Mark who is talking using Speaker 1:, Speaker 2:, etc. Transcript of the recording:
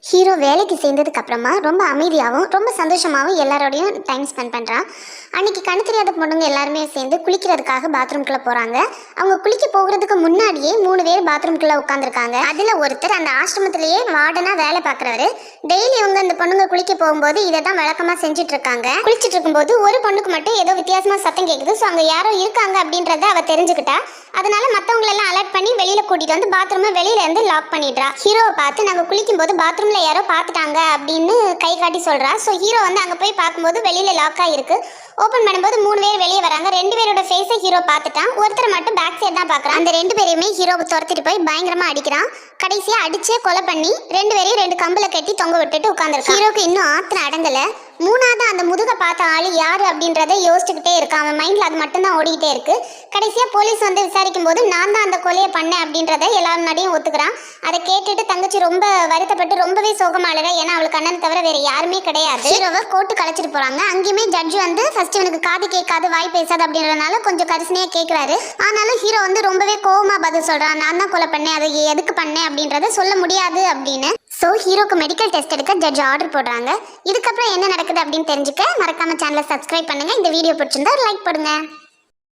Speaker 1: Hero வேலைக்கு சேர்ந்ததுக்கு அப்புறமா ரொம்ப அமைதியாகவும் ரொம்ப சந்தோஷமாகவும் எல்லாரோடையும் டைம் ஸ்பெண்ட் பண்ணுறான். அன்னைக்கு கண் தெரியாத பொண்ணுங்க எல்லாருமே சேர்ந்து குளிக்கிறதுக்காக பாத்ரூம்குள்ளே போகிறாங்க. அவங்க குளிக்க போகிறதுக்கு முன்னாடியே 3 பேர் பாத்ரூம்குள்ளே உட்காந்துருக்காங்க. அதில் ஒருத்தர் அந்த ஆசிரமத்திலேயே வார்டனாக வேலை பார்க்குறவர். டெய்லி இவங்க அந்த பொண்ணுங்க குளிக்க போகும்போது இதை தான் வழக்கமாக செஞ்சுட்டு இருக்காங்க. குளிச்சுட்டு இருக்கும்போது ஒரு பொண்ணுக்கு மட்டும் ஏதோ வித்தியாசமாக சத்தம் கேட்குது. ஸோ அங்கே யாரோ இருக்காங்க அப்படின்றத அவள் தெரிஞ்சுக்கிட்டா. அதனால மற்றவங்களெல்லாம் அலர்ட் பண்ணி வெளியில் கூட்டிகிட்டு வந்து பாத்ரூமை வெளியில இருந்து லாக் பண்ணிடுறா. ஹீரோவை பார்த்து நாங்கள் குளிக்கும்போது பாத்ரூமில் யாரோ பார்த்துட்டாங்க அப்படின்னு கை காட்டி சொல்கிறா. ஸோ ஹீரோ வந்து அங்கே போய் பார்க்கும்போது வெளியில் லாக் ஆகிருக்கு. ஓப்பன் பண்ணும்போது 3 பேர் வெளியே வராங்க. 2 பேரோட ஃபேஸை ஹீரோ பார்த்துட்டான். ஒருத்தர் மட்டும் பேக் சைடு தான் பார்க்குறான். அந்த 2 பேரையுமே ஹீரோவை துரத்திட்டு போய் பயங்கரமாக அடிக்கிறான். கடைசியாக அடிச்சே கொலை பண்ணி 2 பேரையும் 2 கம்பில் கட்டி தொங்க விட்டுட்டு உட்காந்துருக்கான். ஹீரோக்கு இன்னும் ஆத்திரம் அடங்கலை. 3ஆவது அந்த முதுகை பார்த்த ஆள் யார் அப்படின்றத யோசிச்சுக்கிட்டே இருக்கான். அவன் மைண்டில் அது மட்டும்தான் ஓடிக்கிட்டே இருக்கு. கடைசியாக போலீஸ் வந்து விசாரிக்கும் போது நான் தான் அந்த கொலையை பண்ணேன் அப்படின்றத எல்லாரும் முன்னாடியும் ஒத்துக்கிறான். அதை கேட்டுட்டு தங்கச்சி ரொம்ப வருத்தப்பட்டு ரொம்பவே சோகமாளுக. ஏன்னா அவளுக்கு அண்ணன் தவிர வேற யாருமே கிடையாது. ஹீரோவை கோர்ட்டு கலைச்சிட்டு போறாங்க. அங்கேயுமே ஜட்ஜ் வந்து ஃபர்ஸ்ட் இவனுக்கு காது கேட்காது வாய் பேசாது அப்படின்றதுனால கொஞ்சம் கரிசனையாக கேட்குறாரு. ஆனாலும் ஹீரோ வந்து ரொம்பவே கோவமா பதில் சொல்றான். நான் தான் கொலை பண்ணேன், அதை எதுக்கு பண்ணேன் அப்படின்றத சொல்ல முடியாது அப்படின்னு. ஸோ ஹீரோக்கு மெடிக்கல் டெஸ்ட் எடுக்க ஜட்ஜ் ஆர்டர் போடுறாங்க. இதுக்கப்புறம் என்ன நடக்குது அப்படின்னு தெரிஞ்சுக்க மறக்காம சேனலை சப்ஸ்கிரைப் பண்ணுங்க. இந்த வீடியோ பிடிச்சிருந்தா லைக் பண்ணுங்க.